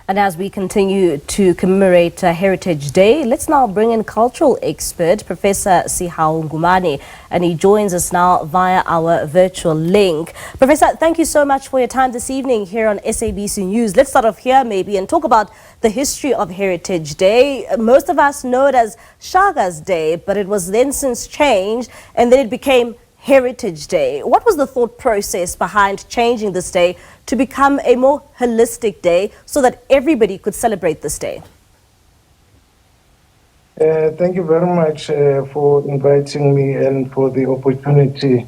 And as we continue to commemorate Heritage Day, let's now bring in cultural expert Professor Sihawu Ngubane, and he joins us now via our virtual link. Professor, thank you so much for your time this evening here on SABC News. Let's start off here maybe and talk about the history of Heritage Day. Most of us know it as Shaga's Day, but it was then since changed and then it became Heritage Day. What was the thought process behind changing this day to become a more holistic day so that everybody could celebrate this day? Thank you very much for inviting me and for the opportunity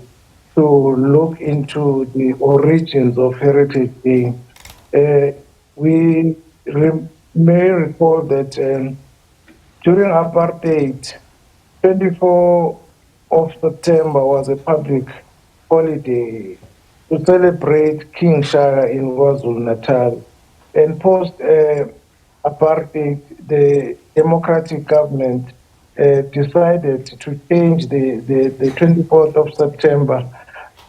to look into the origins of Heritage Day. We may recall that during apartheid, 24 of September was a public holiday to celebrate King Shaka in KwaZulu-Natal. And post-apartheid, the democratic government decided to change the 24th of September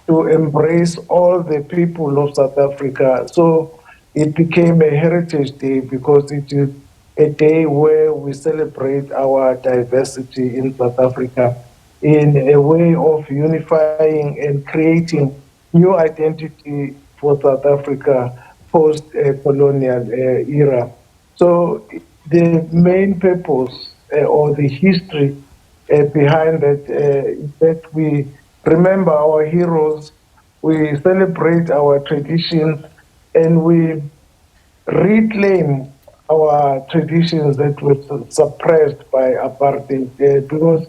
to embrace all the people of South Africa. So it became a Heritage Day because it is a day where we celebrate our diversity in South Africa in a way of unifying and creating new identity for South Africa post-colonial era. So the main purpose or the history behind that is that we remember our heroes, we celebrate our traditions, and we reclaim our traditions that were suppressed by apartheid because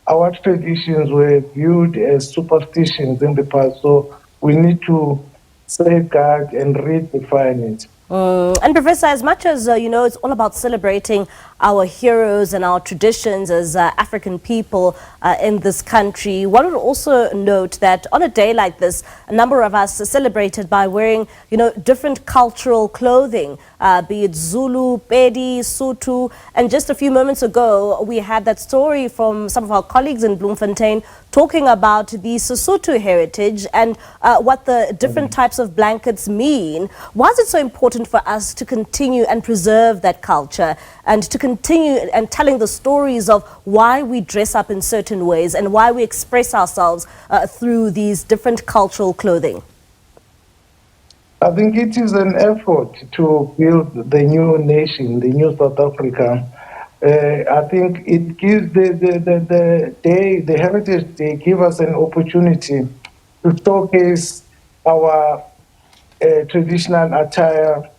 our traditions were viewed as superstitions in the past, so we need to safeguard and redefine it. And Professor, as much as, it's all about celebrating our heroes and our traditions as African people in this country, one would also note that on a day like this, a number of us are celebrated by wearing, different cultural clothing, be it Zulu, Pedi, Sotho. And just a few moments ago, we had that story from some of our colleagues in Bloemfontein talking about the Sesotho heritage and what the different types of blankets mean. Why is it so important for us to continue and preserve that culture and to continue and telling the stories of why we dress up in certain ways and why we express ourselves through these different cultural clothing? I think it is an effort to build the new nation, the new South Africa. I think it gives the Heritage Day give us an opportunity to showcase our traditional attire,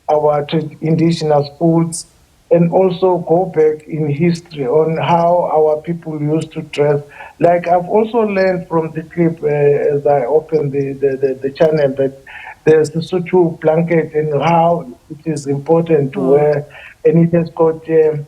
our indigenous foods, and also go back in history on how our people used to dress. Like I've also learned from the clip as I opened the channel that there's the Sotho blanket and how it is important to wear, and it has got a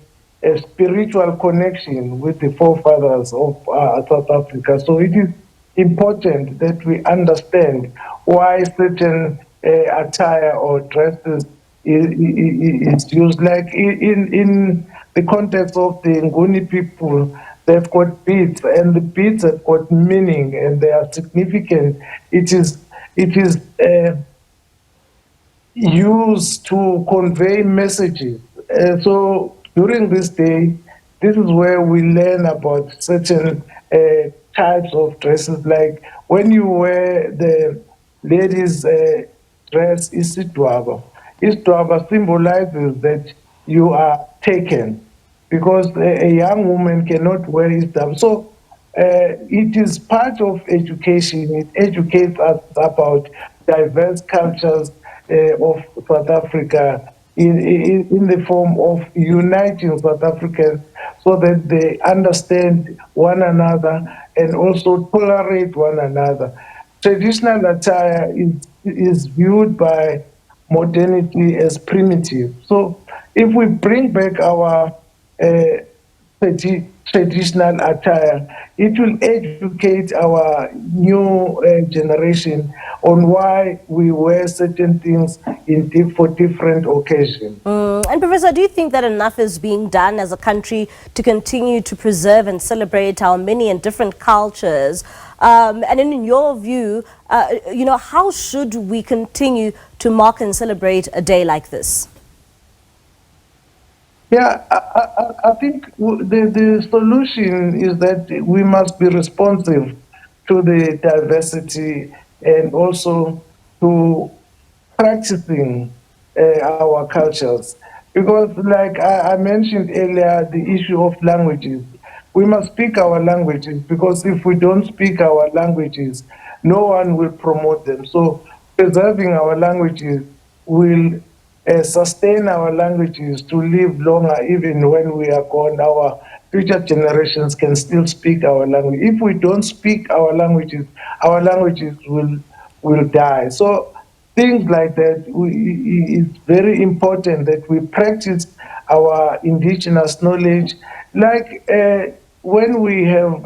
spiritual connection with the forefathers of South Africa. So it is important that we understand why certain attire or dresses is used. Like in the context of the Nguni people, they've got beads, and the beads have got meaning and they are significant. It is used to convey messages. So during this day, this is where we learn about certain types of dresses. Like when you wear the ladies' dress, isidwaba. Isidwaba symbolizes that you are taken, because a young woman cannot wear isidwaba. So it is part of education. It educates us about diverse cultures of South Africa in the form of uniting South Africans so that they understand one another and also tolerate one another. Traditional attire is viewed by modernity as primitive. So if we bring back our traditional attire, it will educate our new generation on why we wear certain things for different occasions. And Professor, do you think that enough is being done as a country to continue to preserve and celebrate our many and different cultures? And in your view, how should we continue to mark and celebrate a day like this? Yeah, I think the solution is that we must be responsive to the diversity and also to practicing our cultures. Because, like I mentioned earlier, the issue of languages. We must speak our languages because if we don't speak our languages, no one will promote them. So, preserving our languages will sustain our languages to live longer, even when we are gone. Our future generations can still speak our language. If we don't speak our languages will die. So things like that, it's very important that we practice our indigenous knowledge. Like when we have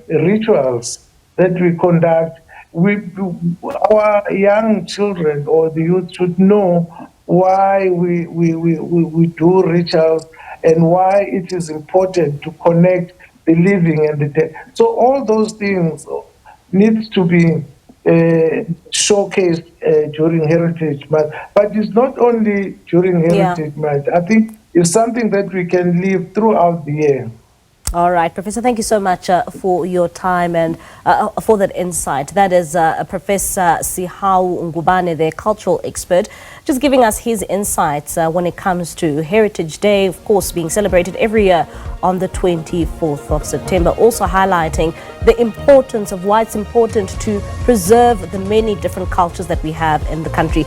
rituals that we conduct, our young children or the youth should know why we do rituals and why it is important to connect the living and the dead. So all those things needs to be showcased during Heritage Month. But it's not only during Yeah. Heritage Month. I think it's something that we can live throughout the year. All right, Professor, thank you so much for your time and for that insight. That is Professor Sihawu Ngubane, the cultural expert, just giving us his insights when it comes to Heritage Day, of course, being celebrated every year on the 24th of September, also highlighting the importance of why it's important to preserve the many different cultures that we have in the country.